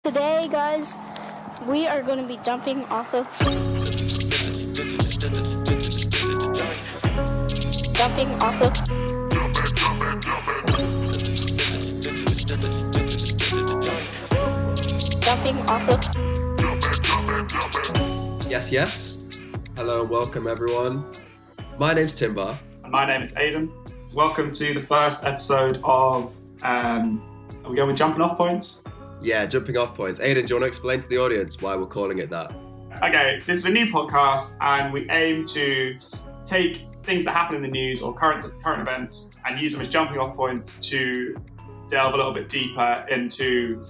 Today, guys, we are going to be jumping off of Yes. Hello and welcome, everyone. My name's Timber. And my name is Aidan. Welcome to the first episode of, are we going with jumping off points? Yeah, jumping off points. Aidan, do you want to explain to the audience why we're calling it that? Okay, this is a new podcast and we aim to take things that happen in the news or current events and use them as jumping off points to delve a little bit deeper into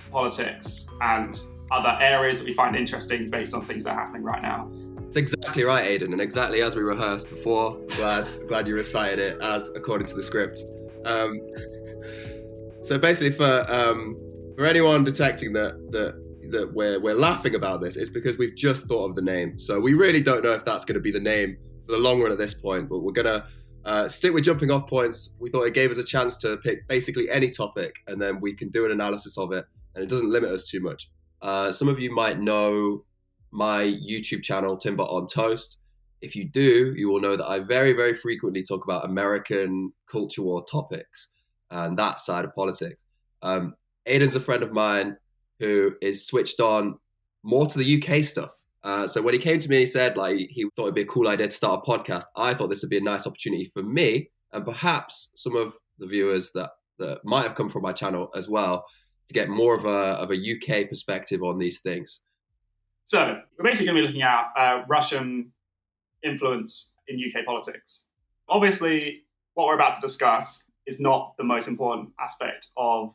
politics and other areas that we find interesting based on things that are happening right now. It's exactly right, Aidan, and exactly as we rehearsed before. Glad you recited it as according to the script. So basically, for anyone detecting that we're laughing about this, it's because we've just thought of the name. So we really don't know if that's going to be the name for the long run at this point, but we're going to stick with jumping off points. We thought it gave us a chance to pick basically any topic, and then we can do an analysis of it, and it doesn't limit us too much. Some of you might know my YouTube channel, Timber on Toast. If you do, you will know that I very, very frequently talk about American culture war topics and that side of politics. Aidan's a friend of mine who is switched on more to the UK stuff. So when he came to me and he said he thought it'd be a cool idea to start a podcast, I thought this would be a nice opportunity for me and perhaps some of the viewers that might have come from my channel as well to get more of a UK perspective on these things. So we're basically going to be looking at Russian influence in UK politics. Obviously, what we're about to discuss is not the most important aspect of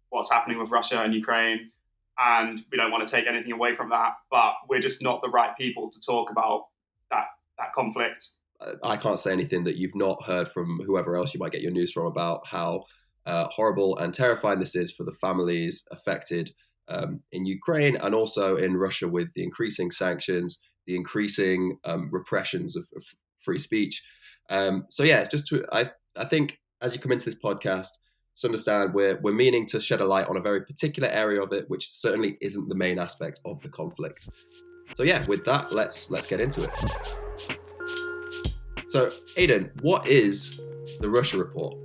what's happening with Russia and Ukraine, and we don't want to take anything away from that, but we're just not the right people to talk about that conflict. I can't say anything that you've not heard from whoever else you might get your news from about how horrible and terrifying this is for the families affected in Ukraine and also in Russia with the increasing sanctions, the increasing repressions of free speech. So yeah, it's just I think as you come into this podcast, to understand we're meaning to shed a light on a very particular area of it, which certainly isn't the main aspect of the conflict. So yeah, with that, let's get into it. So Aidan, what is the Russia Report?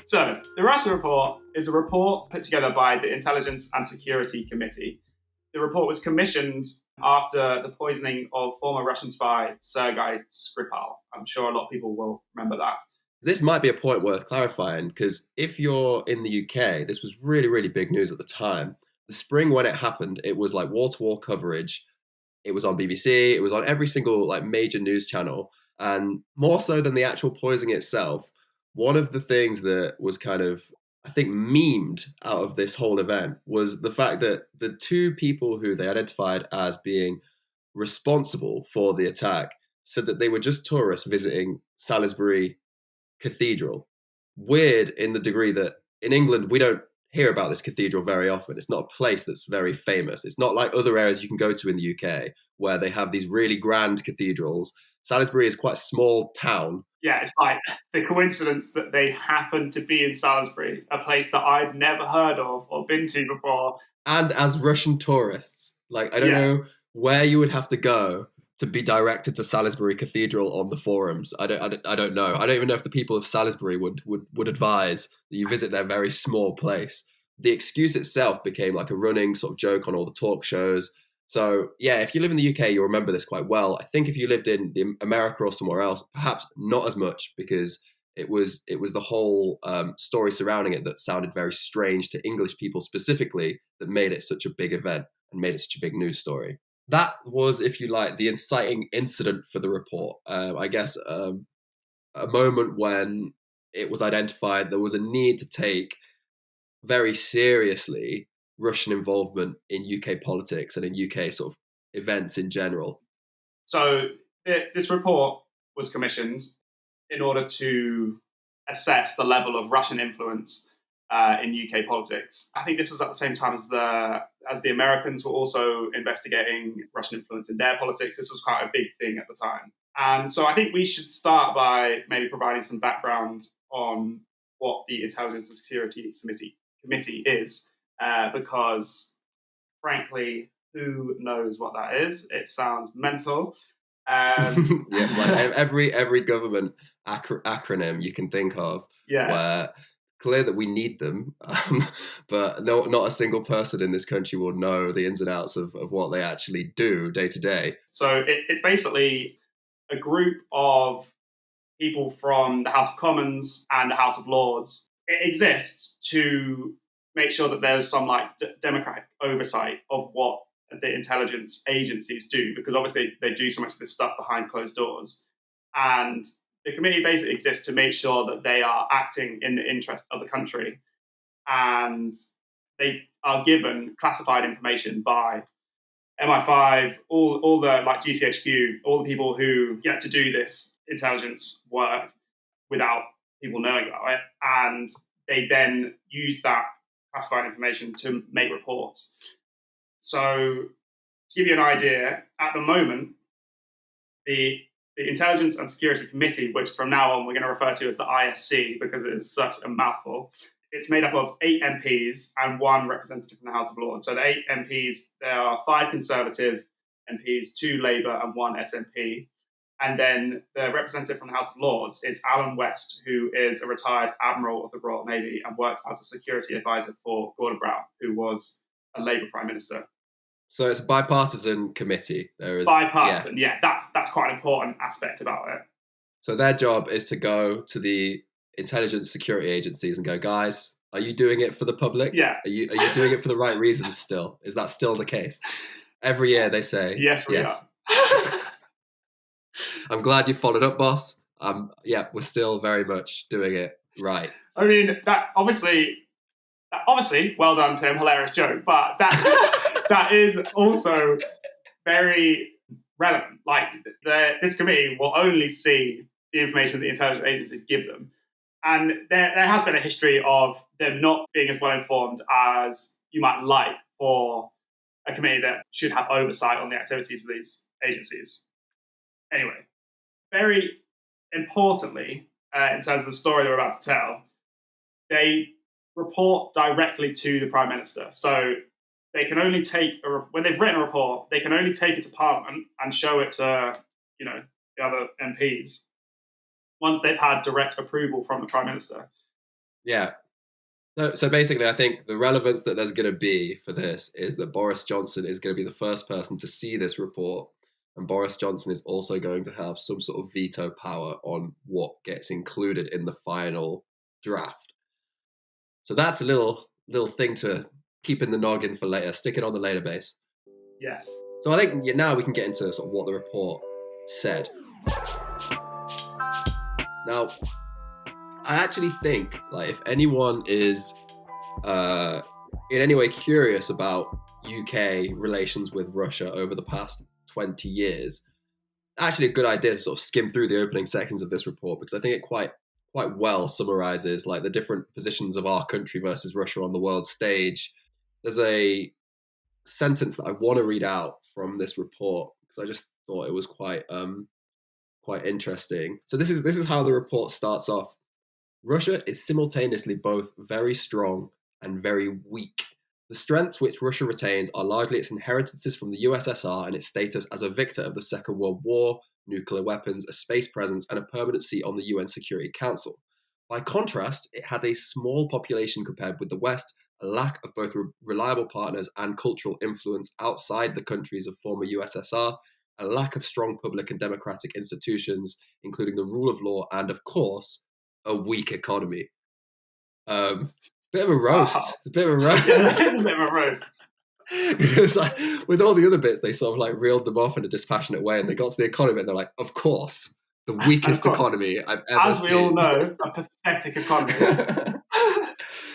So the Russia Report is a report put together by the Intelligence and Security Committee. The report was commissioned after the poisoning of former Russian spy Sergei Skripal. I'm sure a lot of people will remember that. This might be a point worth clarifying because if you're in the UK, this was really, really big news at the time. The spring when it happened, it was like wall-to-wall coverage. It was on BBC. It was on every single major news channel. And more so than the actual poisoning itself, one of the things that was kind of, I think, memed out of this whole event was the fact that the two people who they identified as being responsible for the attack said that they were just tourists visiting Salisbury Cathedral. Weird in the degree that in England, we don't hear about this cathedral very often. It's not a place that's very famous. It's not like other areas you can go to in the UK where they have these really grand cathedrals. Salisbury is quite a small town. Yeah, it's like the coincidence that they happen to be in Salisbury, a place that I'd never heard of or been to before. And as Russian tourists, I don't know where you would have to go to be directed to Salisbury Cathedral on the forums. I don't know. I don't even know if the people of Salisbury would advise that you visit their very small place. The excuse itself became like a running sort of joke on all the talk shows. So yeah, if you live in the UK, you'll remember this quite well. I think if you lived in America or somewhere else, perhaps not as much because it was the whole story surrounding it that sounded very strange to English people specifically that made it such a big event and made it such a big news story. That was, if you like, the inciting incident for the report. I guess a moment when it was identified there was a need to take very seriously Russian involvement in UK politics and in UK sort of events in general. So this report was commissioned in order to assess the level of Russian influence in UK politics. I think this was at the same time as the Americans were also investigating Russian influence in their politics. This was quite a big thing at the time. And so I think we should start by maybe providing some background on what the Intelligence and Security Committee is, because frankly, who knows what that is? It sounds mental. Yeah, like every government acronym you can think of, Yeah. where clear that we need them, but not a single person in this country will know the ins and outs of what they actually do day to day. So it's basically a group of people from the House of Commons and the House of Lords. It exists to make sure that there's some like democratic oversight of what the intelligence agencies do, because obviously they do so much of this stuff behind closed doors. And the committee basically exists to make sure that they are acting in the interest of the country, and they are given classified information by MI5, all the like GCHQ, all the people who get to do this intelligence work without people knowing about it, and they then use that classified information to make reports. So, to give you an idea, at the moment, the Intelligence and Security Committee, which from now on we're going to refer to as the ISC because it is such a mouthful, it's made up of 8 MPs and 1 representative from the House of Lords. So the 8 MPs, there are 5 Conservative MPs, 2 Labour and 1 SNP. And then the representative from the House of Lords is Alan West, who is a retired Admiral of the Royal Navy and worked as a security advisor for Gordon Brown, who was a Labour Prime Minister. So it's a bipartisan committee. There is bipartisan, yeah. That's quite an important aspect about it. So their job is to go to the intelligence security agencies and go, guys, are you doing it for the public? Yeah. Are you doing it for the right reasons still? Is that still the case? Every year they say, yes, we are. I'm glad you followed up, boss. Yeah, we're still very much doing it right. I mean, that obviously, well done, Tim. Hilarious joke, but that is also very relevant. Like this committee will only see the information that the intelligence agencies give them, and there has been a history of them not being as well informed as you might like for a committee that should have oversight on the activities of these agencies. Anyway, very importantly, in terms of the story we're about to tell, they report directly to the Prime Minister. So they can only take, when they've written a report, they can only take it to Parliament and show it to, the other MPs once they've had direct approval from the Prime Minister. Yeah. So basically, I think the relevance that there's going to be for this is that Boris Johnson is going to be the first person to see this report. And Boris Johnson is also going to have some sort of veto power on what gets included in the final draft. So that's a little thing to keep in the noggin for later. Stick it on the later base. Yes. So I think now we can get into sort of what the report said. Now, I actually think, like, if anyone is in any way curious about UK relations with Russia over the past 20 years, actually a good idea to sort of skim through the opening sections of this report, because I think it quite well summarizes like the different positions of our country versus Russia on the world stage. There's a sentence that I want to read out from this report because I just thought it was quite interesting. So this is how the report starts off. Russia is simultaneously both very strong and very weak. The strengths which Russia retains are largely its inheritances from the USSR and its status as a victor of the Second World War, nuclear weapons, a space presence, and a permanent seat on the UN Security Council. By contrast, it has a small population compared with the West, a lack of both reliable partners and cultural influence outside the countries of former USSR, a lack of strong public and democratic institutions, including the rule of law, and, of course, a weak economy. Bit of a roast. Wow. It's a bit of a roast. Yeah, that is a bit of a roast. Because like, with all the other bits, they sort of like reeled them off in a dispassionate way, and they got to the economy, and they're like, "Of course, the weakest economy I've ever seen." As we all know, a pathetic economy.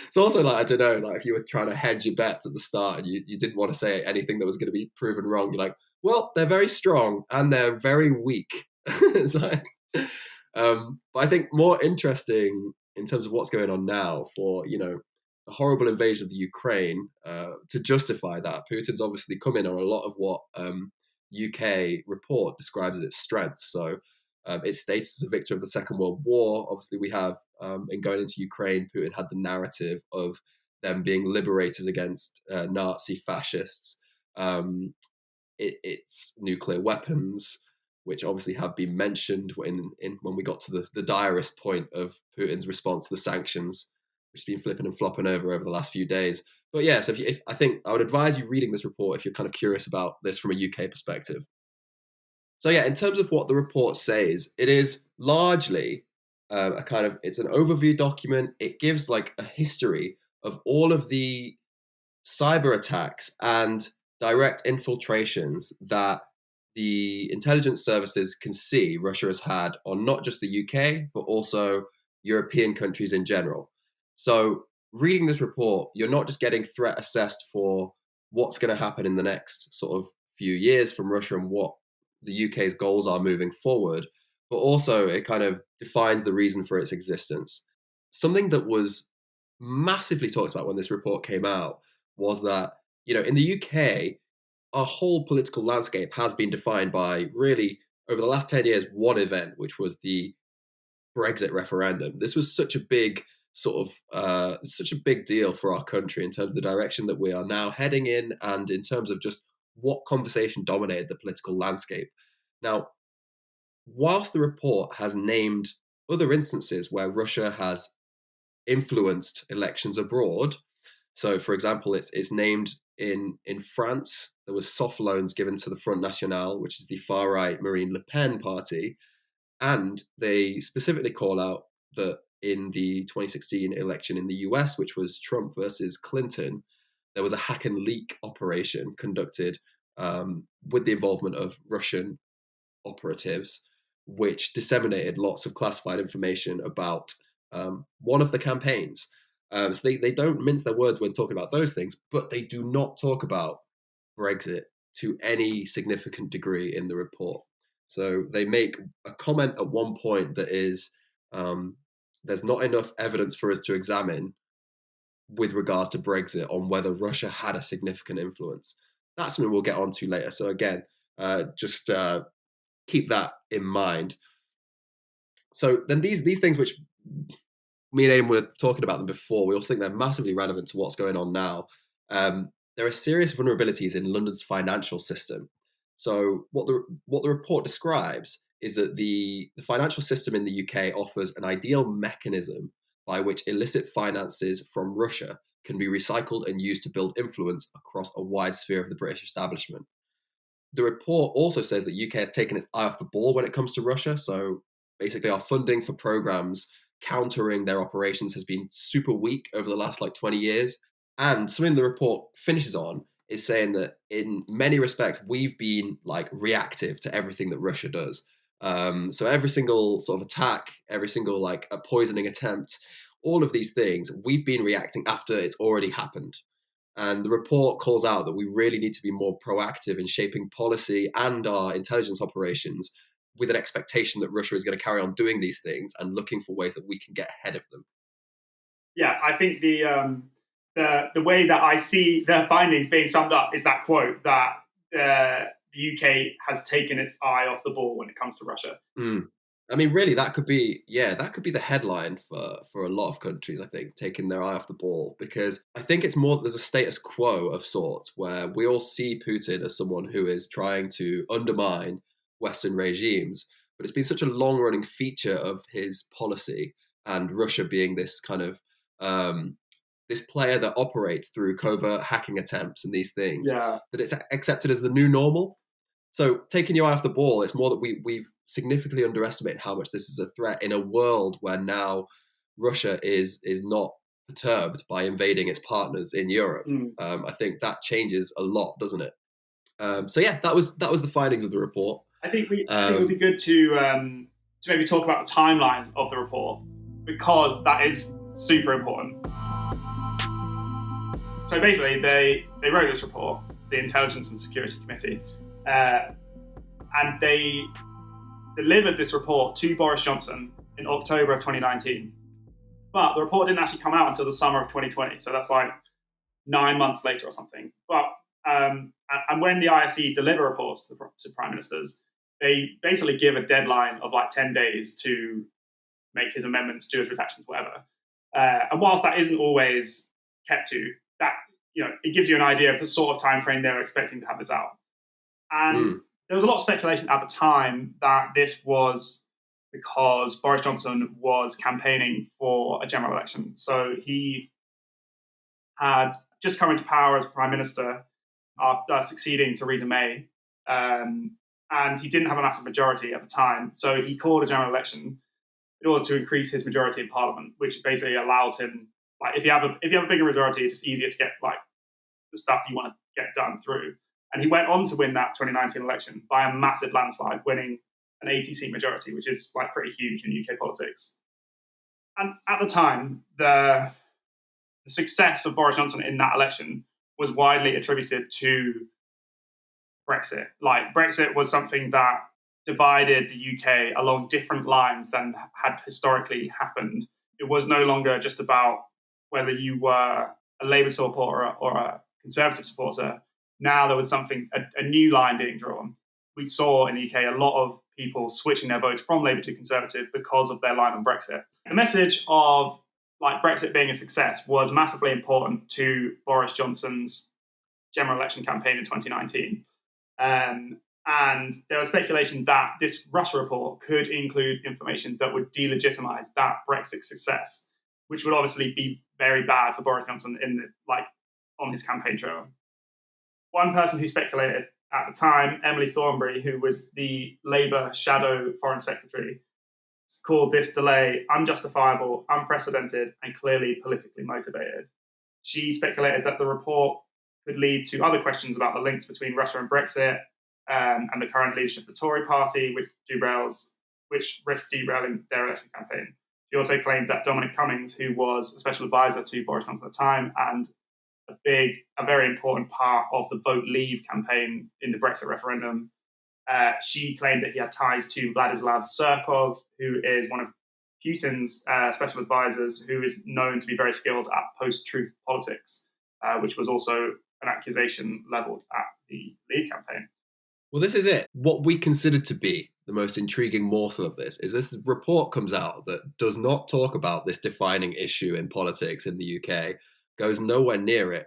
It's also like, I don't know, like if you were trying to hedge your bets at the start and you didn't want to say anything that was going to be proven wrong, you're like, well, they're very strong and they're very weak. It's like, but I think more interesting in terms of what's going on now for, the horrible invasion of the Ukraine, to justify that, Putin's obviously come in on a lot of what UK report describes as its strengths. So its status as a victor of the Second World War. Obviously, we have, in going into Ukraine, Putin had the narrative of them being liberators against Nazi fascists. It's nuclear weapons, which obviously have been mentioned when we got to the direst point of Putin's response to the sanctions, which has been flipping and flopping over the last few days. But yeah, so I think I would advise you reading this report if you're kind of curious about this from a UK perspective. So yeah, in terms of what the report says, it is largely it's an overview document. It gives like a history of all of the cyber attacks and direct infiltrations that the intelligence services can see Russia has had on not just the UK, but also European countries in general. So reading this report, you're not just getting threat assessed for what's going to happen in the next sort of few years from Russia and what the UK's goals are moving forward, but also it kind of defines the reason for its existence. Something that was massively talked about when this report came out was that, in the UK, our whole political landscape has been defined by really, over the last 10 years, one event, which was the Brexit referendum. This was such a big such a big deal for our country in terms of the direction that we are now heading in and in terms of just what conversation dominated the political landscape. Now, whilst the report has named other instances where Russia has influenced elections abroad, so for example, it's named in France, there was soft loans given to the Front National, which is the far-right Marine Le Pen party, and they specifically call out that in the 2016 election in the US, which was Trump versus Clinton, there was a hack and leak operation conducted with the involvement of Russian operatives, which disseminated lots of classified information about one of the campaigns. So they don't mince their words when talking about those things, but they do not talk about Brexit to any significant degree in the report. So they make a comment at one point that is, there's not enough evidence for us to examine with regards to Brexit on whether Russia had a significant influence. That's something we'll get onto later. So again, just keep that in mind. So then these things, which me and Aidan were talking about them before, we also think they're massively relevant to what's going on now. There are serious vulnerabilities in London's financial system. So what the report describes is that the financial system in the UK offers an ideal mechanism by which illicit finances from Russia can be recycled and used to build influence across a wide sphere of the British establishment. The report also says that UK has taken its eye off the ball when it comes to Russia. So basically our funding for programs countering their operations has been super weak over the last 20 years. And something the report finishes on is saying that in many respects, we've been reactive to everything that Russia does. So every single sort of attack, every single a poisoning attempt, all of these things, we've been reacting after it's already happened. And the report calls out that we really need to be more proactive in shaping policy and our intelligence operations with an expectation that Russia is going to carry on doing these things and looking for ways that we can get ahead of them. Yeah, I think the way that I see the findings being summed up is that quote that the UK has taken its eye off the ball when it comes to Russia. I mean, really, that could be the headline for a lot of countries, I think, taking their eye off the ball, because I think it's more that there's a status quo of sorts where we all see Putin as someone who is trying to undermine Western regimes, but it's been such a long-running feature of his policy, and Russia being this kind of this player that operates through covert hacking attempts and these things, that it's accepted as the new normal. So taking your eye off the ball, it's more that we've significantly underestimated how much this is a threat in a world where now Russia is not perturbed by invading its partners in Europe. I think that changes a lot, doesn't it? So yeah, that was the findings of the report. I think it would be good to maybe talk about the timeline of the report, because that is super important. So basically, they wrote this report, the Intelligence and Security Committee, and they delivered this report to Boris Johnson in October of 2019. But the report didn't actually come out until the summer of 2020. So that's 9 months later or something. But and when the ISE deliver reports to prime ministers, they basically give a deadline of 10 days to make his amendments, do his redactions, whatever. And whilst that isn't always kept to, that, it gives you an idea of the sort of time frame they were expecting to have this out. And there was a lot of speculation at the time that this was because Boris Johnson was campaigning for a general election. So he had just come into power as Prime Minister after succeeding Theresa May, and he didn't have a massive majority at the time. So he called a general election in order to increase his majority in Parliament, which basically allows him, if you have a bigger majority, it's just easier to get the stuff you want to get done through. And he went on to win that 2019 election by a massive landslide, winning an 80-seat majority, which is pretty huge in UK politics. And at the time, the success of Boris Johnson in that election was widely attributed to Brexit. Brexit was something that divided the UK along different lines than had historically happened. It was no longer just about whether you were a Labour supporter or a Conservative supporter. Now there was a new line being drawn. We saw in the UK a lot of people switching their votes from Labour to Conservative because of their line on Brexit. The message of Brexit being a success was massively important to Boris Johnson's general election campaign in 2019. And there was speculation that this Russia report could include information that would delegitimise that Brexit success, which would obviously be very bad for Boris Johnson on his campaign trail. One person who speculated at the time, Emily Thornberry, who was the Labour shadow foreign secretary, called this delay unjustifiable, unprecedented, and clearly politically motivated. She speculated that the report could lead to other questions about the links between Russia and Brexit, and the current leadership of the Tory party, which risks derailing their election campaign. She also claimed that Dominic Cummings, who was a special advisor to Boris Johnson at the time and a very important part of the Vote Leave campaign in the Brexit referendum, she claimed that he had ties to Vladislav Surkov, who is one of Putin's special advisors, who is known to be very skilled at post-truth politics, which was also an accusation levelled at the Leave campaign. Well, this is it. What we consider to be the most intriguing morsel of this is this report comes out that does not talk about this defining issue in politics in the UK, goes nowhere near it,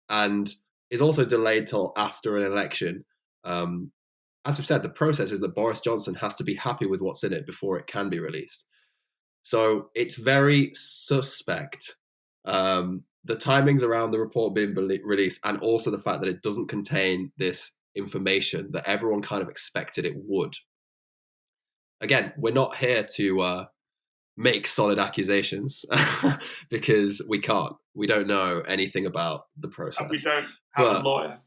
and is also delayed till after an election. As we've said, the process is that Boris Johnson has to be happy with what's in it before it can be released. So it's very suspect. The timings around the report being released, and also the fact that it doesn't contain this information that everyone kind of expected it would. Again, we're not here to make solid accusations because we can't. We don't know anything about the process. And we don't have a lawyer.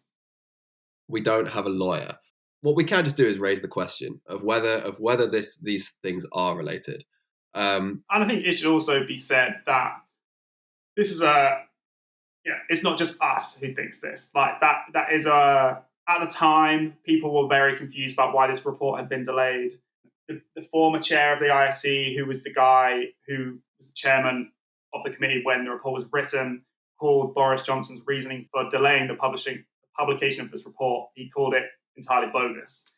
We don't have a lawyer. What we can just do is raise the question of whether these things are related. And I think it should also be said that this is it's not just us who thinks this. That is at the time, people were very confused about why this report had been delayed. The former chair of the ISC, who was the guy who was the chairman of the committee when the report was written, called Boris Johnson's reasoning for delaying the publication of this report, he called it entirely bogus.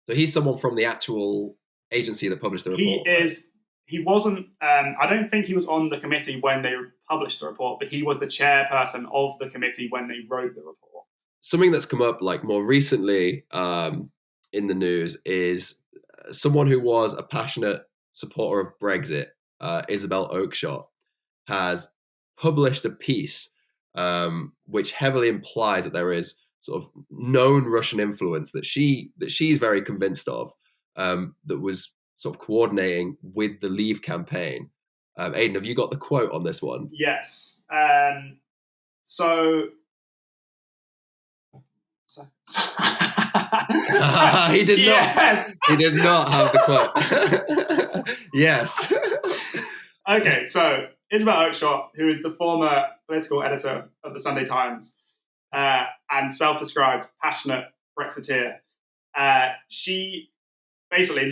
So he's someone from the actual agency that published the report? He wasn't, I don't think he was on the committee when they published the report, but he was the chairperson of the committee when they wrote the report. Something that's come up more recently in the news is someone who was a passionate supporter of Brexit, Isabel Oakeshott, has published a piece which heavily implies that there is sort of known Russian influence that she's very convinced of, that was sort of coordinating with the Leave campaign. Aidan, have you got the quote on this one? Yes. He did not. He did not have the quote. Yes. Okay, so Isabel Oakeshott, who is the former political editor of the Sunday Times and self-described passionate Brexiteer, she basically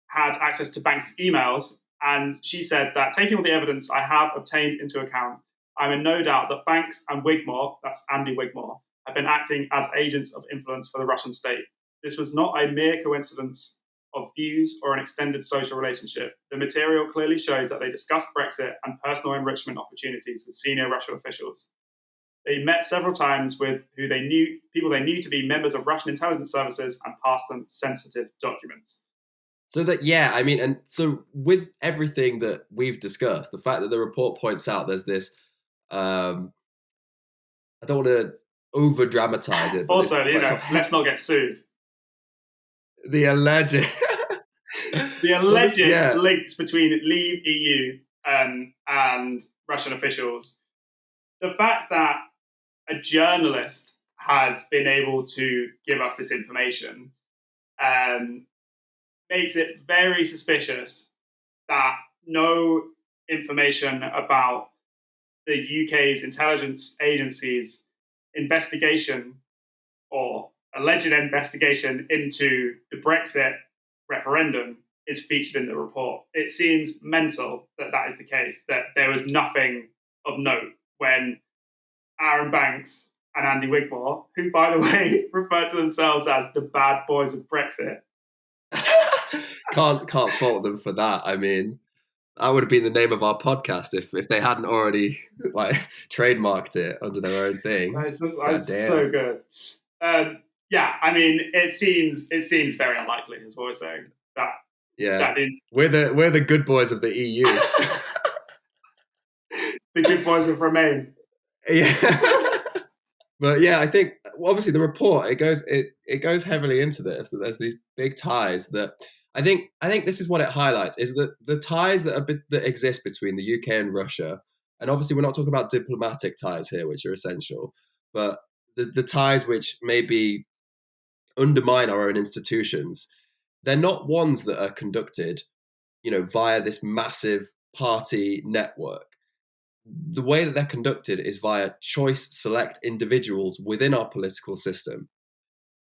had access to Banks' emails, and she said that taking all the evidence I have obtained into account, I'm in no doubt that Banks and Wigmore, that's Andy Wigmore, have been acting as agents of influence for the Russian state. This was not a mere coincidence of views or an extended social relationship. The material clearly shows that they discussed Brexit and personal enrichment opportunities with senior Russian officials. They met several times with people they knew to be members of Russian intelligence services and passed them sensitive documents. So that, yeah, I mean, and so with everything that we've discussed, the fact that the report points out there's this, I don't want to over dramatize it, but also, let's not get sued. The alleged, links between Leave EU and Russian officials. The fact that a journalist has been able to give us this information makes it very suspicious that no information about the UK's intelligence agency's investigation or alleged investigation into the Brexit referendum is featured in the report. It seems mental that that is the case, that there was nothing of note when Aaron Banks and Andy Wigmore, who, by the way, refer to themselves as the bad boys of Brexit. Can't fault them for that. I mean, that would have been the name of our podcast if they hadn't already trademarked it under their own thing. It's so good. Yeah, I mean, it seems very unlikely, is what we're saying. We're the good boys of the EU. The good boys of Remain. Yeah. But yeah, I think obviously the report it goes heavily into this, that there's these big ties that I think this is what it highlights, is that the ties that exist between the UK and Russia, and obviously we're not talking about diplomatic ties here, which are essential, but the ties which maybe undermine our own institutions, they're not ones that are conducted, via this massive party network. The way that they're conducted is via choice select individuals within our political system.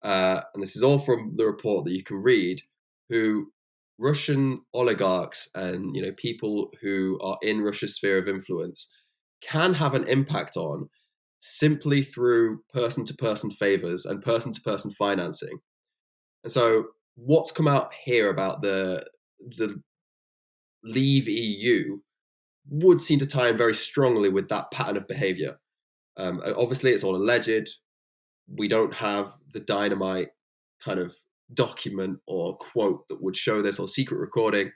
And this is all from the report that you can read, who Russian oligarchs and people who are in Russia's sphere of influence can have an impact on simply through person-to-person favors and person-to-person financing. And so what's come out here about the Leave EU would seem to tie in very strongly with that pattern of behavior. Obviously, it's all alleged. We don't have the dynamite kind of document or quote that would show this, or secret recording,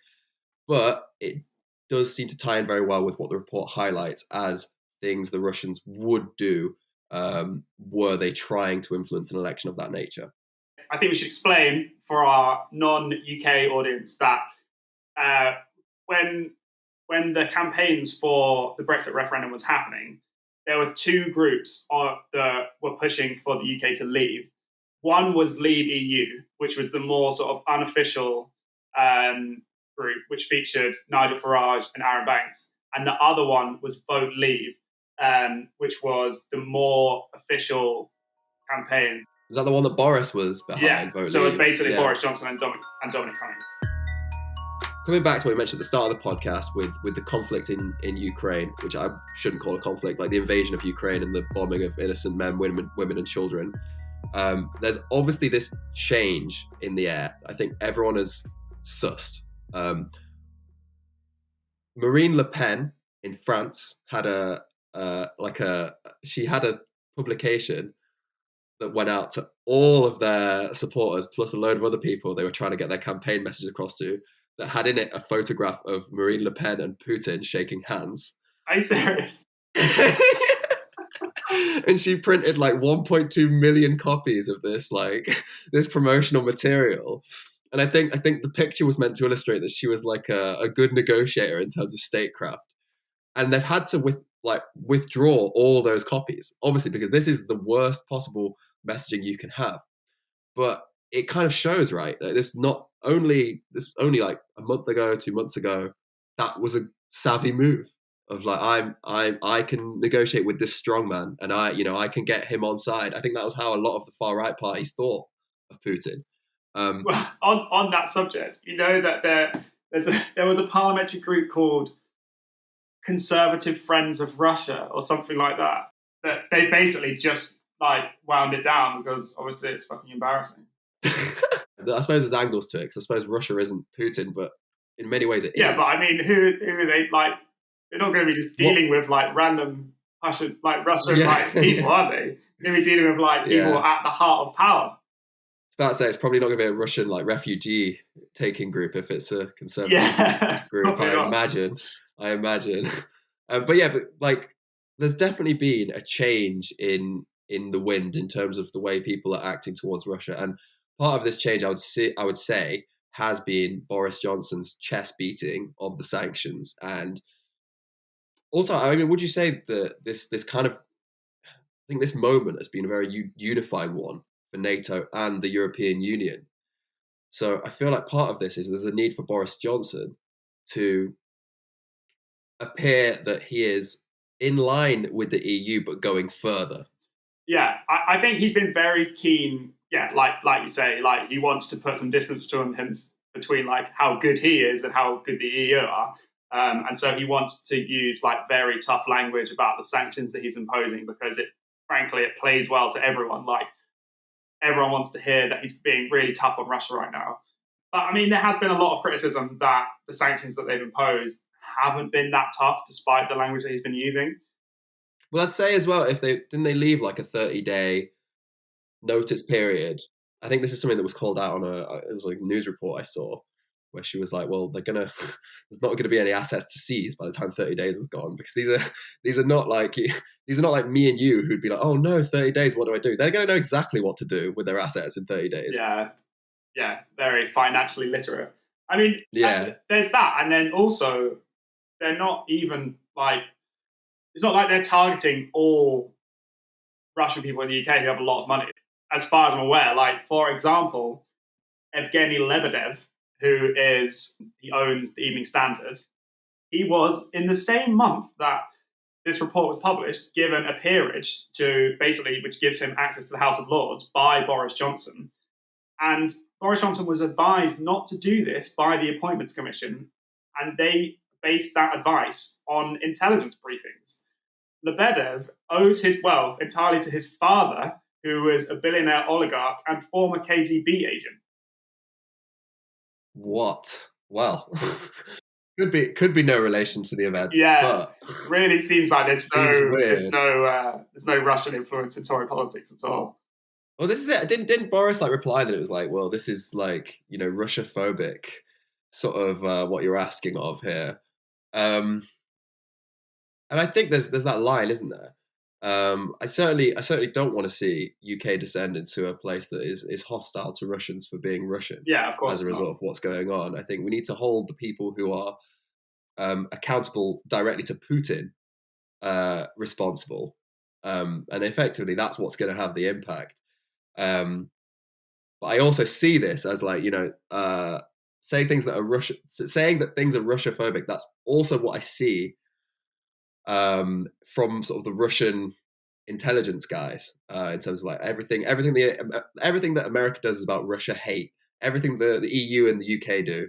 but it does seem to tie in very well with what the report highlights as things the Russians would do were they trying to influence an election of that nature. I think we should explain for our non-UK audience that when the campaigns for the Brexit referendum was happening, there were two groups that were pushing for the UK to leave. One was Leave EU, which was the more sort of unofficial group, which featured Nigel Farage and Aaron Banks. And the other one was Vote Leave, which was the more official campaign. Was that the one that Boris was behind? Yeah, Vote so Leave? it was basically Boris Johnson and Dominic Cummings. Coming back to what we mentioned at the start of the podcast with the conflict in Ukraine, which I shouldn't call a conflict, like the invasion of Ukraine and the bombing of innocent men, women and children. There's obviously this change in the air. I think everyone has sussed. Marine Le Pen in France had a publication that went out to all of their supporters, plus a load of other people they were trying to get their campaign message across to, that had in it a photograph of Marine Le Pen and Putin shaking hands. Are you serious? And she printed like 1.2 million copies of this promotional material. And I think the picture was meant to illustrate that she was like a good negotiator in terms of statecraft. And they've had to withdraw all those copies, obviously, because this is the worst possible messaging you can have. But it kind of shows, right, that this only like a month ago, 2 months ago, that was a savvy move of like, I can negotiate with this strongman and I can get him on side. I think that was how a lot of the far right parties thought of Putin. Well, on that subject, that there was a parliamentary group called Conservative Friends of Russia or something like that. That they basically just wound it down because obviously it's fucking embarrassing. I suppose there's angles to it, because I suppose Russia isn't Putin, but in many ways it is. Yeah, but I mean, who are they like? They're not going to be just dealing with random Russian like people, aren't they? They're going to be dealing with like people at the heart of power. About to say it's probably not going to be a Russian like refugee taking group if it's a conservative group. I imagine. But like there's definitely been a change in the wind in terms of the way people are acting towards Russia, and part of this change I would say has been Boris Johnson's chest beating of the sanctions. And also, I mean, would you say that this kind of, I think this moment has been a very unifying one for NATO and the European Union. So I feel like part of this is there's a need for Boris Johnson to appear that he is in line with the EU, but going further. Yeah, I think he's been very keen. Yeah, like you say, like he wants to put some distance between like how good he is and how good the EU are. And so he wants to use like very tough language about the sanctions that he's imposing because frankly, it plays well to everyone. Like, everyone wants to hear that he's being really tough on Russia right now. But I mean, there has been a lot of criticism that the sanctions that they've imposed haven't been that tough, despite the language that he's been using. Well, I'd say as well, if they leave like a 30-day notice period. I think this is something that was called out on it was like a news report I saw, where she was like, well, there's not going to be any assets to seize by the time 30 days is gone, because these are not like me and you who'd be like, oh no, 30 days, what do I do? They're going to know exactly what to do with their assets in 30 days. Yeah, very financially literate. I mean, there's that, and then also they're not even like, it's not like they're targeting all Russian people in the UK who have a lot of money. As far as I'm aware, like, for example, Evgeny Lebedev, he owns the Evening Standard, he was, in the same month that this report was published, given a peerage which gives him access to the House of Lords by Boris Johnson. And Boris Johnson was advised not to do this by the Appointments Commission, and they based that advice on intelligence briefings. Lebedev owes his wealth entirely to his father, who was a billionaire oligarch and former KGB agent. What? Well, could be no relation to the events. Yeah, but really seems like there's no Russian influence in Tory politics at all. Well, this is it. Didn't Boris like reply that it was like, well, this is like, Russia-phobic sort of what you're asking of here. And I think there's that line, isn't there? I certainly don't want to see UK descend into a place that is hostile to Russians for being Russian. Yeah, of course. As a result of what's going on, I think we need to hold the people who are accountable directly to Putin responsible, and effectively that's what's going to have the impact. But I also see this as like, saying things that things are Russia-phobic. That's also what I see from sort of the Russian intelligence guys in terms of like everything that America does is about Russia hate. Everything the EU and the UK do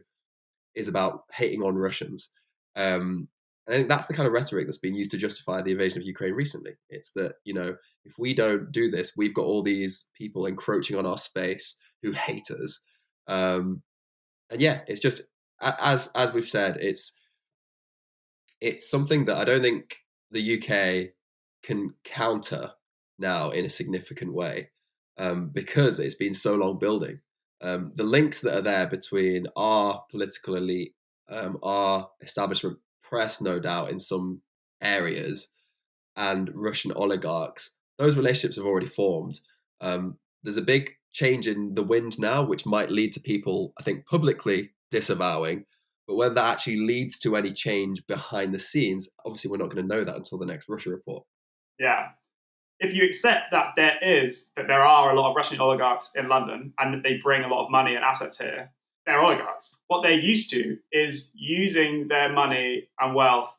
is about hating on Russians. I think that's the kind of rhetoric that's been used to justify the invasion of Ukraine recently. It's that, if we don't do this, we've got all these people encroaching on our space who hate us. And yeah, it's just, as we've said, it's something that I don't think the UK can counter now in a significant way, because it's been so long building. The links that are there between our political elite, our establishment press, no doubt, in some areas, and Russian oligarchs, those relationships have already formed. There's a big change in the wind now, which might lead to people, I think, publicly disavowing. But whether that actually leads to any change behind the scenes, obviously we're not going to know that until the next Russia report. Yeah. If you accept that there are a lot of Russian oligarchs in London and that they bring a lot of money and assets here, they're oligarchs. What they're used to is using their money and wealth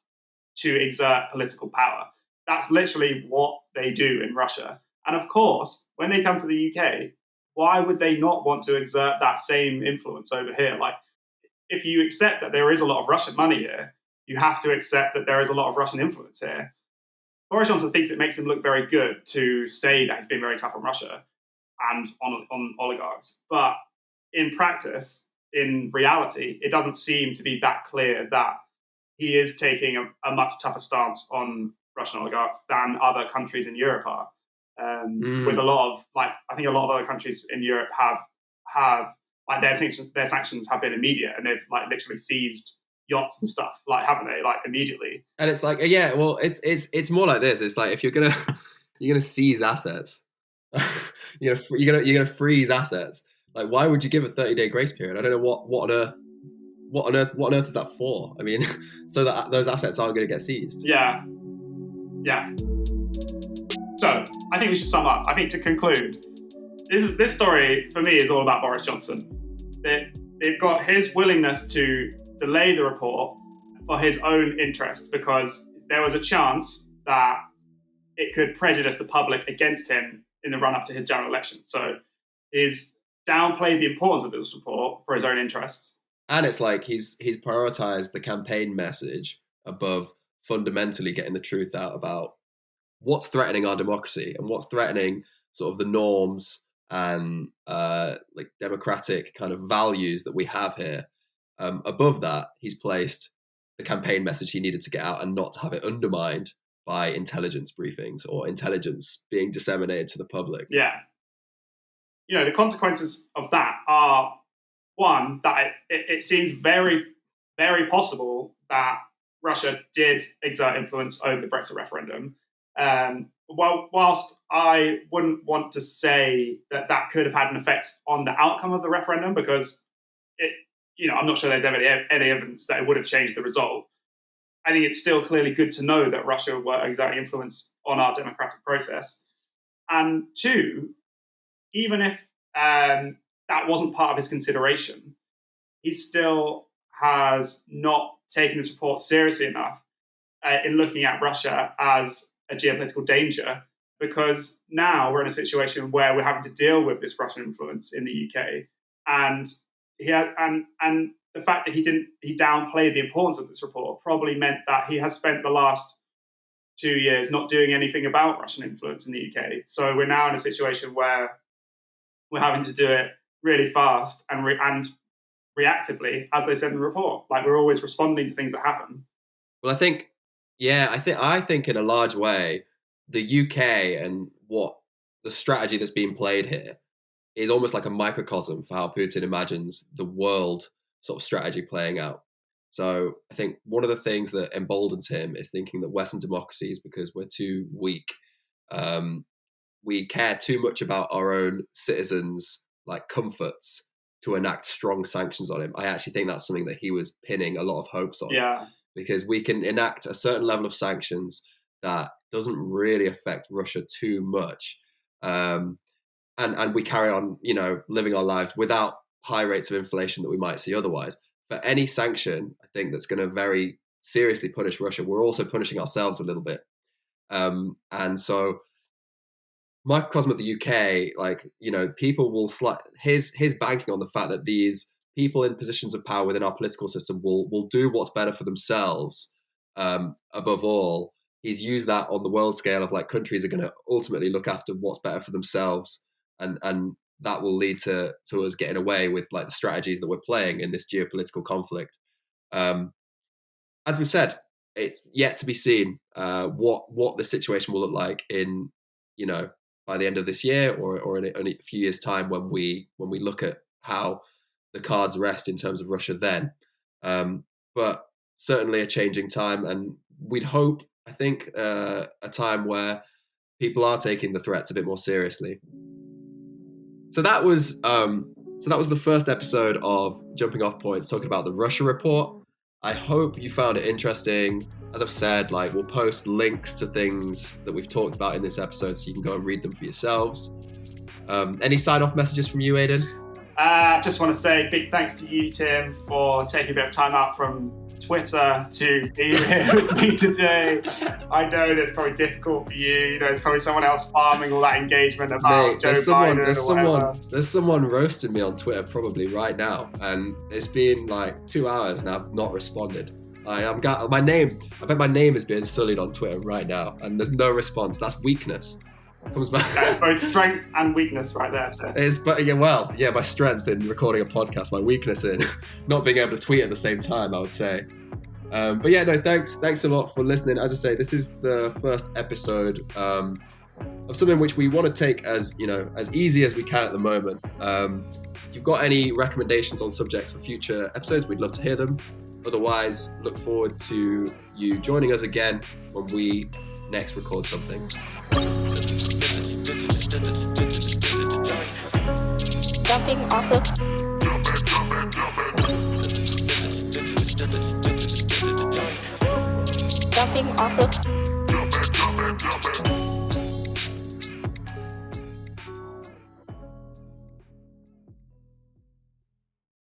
to exert political power. That's literally what they do in Russia. And of course, when they come to the UK, why would they not want to exert that same influence over here? Like, if you accept that there is a lot of Russian money here, you have to accept that there is a lot of Russian influence here. Boris Johnson thinks it makes him look very good to say that he's been very tough on Russia and on oligarchs. But in practice, in reality, it doesn't seem to be that clear that he is taking a much tougher stance on Russian oligarchs than other countries in Europe are. With a lot of I think a lot of other countries in Europe have their sanctions have been immediate, and they've literally seized yachts and stuff, haven't they? Immediately. And it's it's more like this. It's if you're gonna seize assets, you're gonna freeze assets. Why would you give a 30-day grace period? I don't know what on earth is that for? I mean, so that those assets aren't going to get seized. Yeah. So I think we should sum up. I think to conclude, this story for me is all about Boris Johnson. They've got his willingness to delay the report for his own interests, because there was a chance that it could prejudice the public against him in the run-up to his general election. So he's downplayed the importance of this report for his own interests. And it's he's prioritized the campaign message above fundamentally getting the truth out about what's threatening our democracy and what's threatening sort of the norms and democratic kind of values that we have here. Above that, he's placed the campaign message he needed to get out and not to have it undermined by intelligence briefings or intelligence being disseminated to the public. Yeah. The consequences of that are, one, that it seems very, very possible that Russia did exert influence over the Brexit referendum. Whilst I wouldn't want to say that could have had an effect on the outcome of the referendum, because I'm not sure there's any evidence that it would have changed the result. I think it's still clearly good to know that Russia were exerting influence on our democratic process. And two, even if that wasn't part of his consideration, he still has not taken this report seriously enough in looking at Russia as a geopolitical danger, because now we're in a situation where we're having to deal with this Russian influence in the UK, and the fact that he downplayed the importance of this report probably meant that he has spent the last 2 years not doing anything about Russian influence in the UK. So we're now in a situation where we're having to do it really fast and reactively, as they said in the report. We're always responding to things that happen. Well, I think in a large way, the UK and what the strategy that's being played here is almost like a microcosm for how Putin imagines the world sort of strategy playing out. So I think one of the things that emboldens him is thinking that Western democracies, because we're too weak, we care too much about our own citizens' comforts to enact strong sanctions on him. I actually think that's something that he was pinning a lot of hopes on. Yeah. Because we can enact a certain level of sanctions that doesn't really affect Russia too much. And we carry on, living our lives without high rates of inflation that we might see otherwise. But any sanction, I think, that's going to very seriously punish Russia, we're also punishing ourselves a little bit. And so microcosm of the UK, people will his banking on the fact that these people in positions of power within our political system will do what's better for themselves. Above all, he's used that on the world scale of countries are going to ultimately look after what's better for themselves, and that will lead to us getting away with the strategies that we're playing in this geopolitical conflict. As we've said, it's yet to be seen what the situation will look like in by the end of this year or in a few years' time when we look at how the cards rest in terms of Russia then. But certainly a changing time, and we'd hope, I think, a time where people are taking the threats a bit more seriously. So that was the first episode of Jumping Off Points, talking about the Russia report. I hope you found it interesting. As I've said, we'll post links to things that we've talked about in this episode so you can go and read them for yourselves. Any sign-off messages from you, Aidan? Just want to say big thanks to you, Tim, for taking a bit of time out from Twitter to be here with me today. I know that it's probably difficult for you. There's probably someone else farming all that engagement about Joe Biden. There's someone roasting me on Twitter probably right now, and it's been 2 hours and I've not responded. I bet my name is being sullied on Twitter right now, and there's no response. That's weakness. Comes back. Yeah, both strength and weakness right there. So. My strength in recording a podcast, my weakness in not being able to tweet at the same time, I would say. But yeah, no, thanks a lot for listening. As I say, this is the first episode of something which we want to take as easy as we can at the moment. If you've got any recommendations on subjects for future episodes, we'd love to hear them. Otherwise, look forward to you joining us again when we next record something. Jumping off of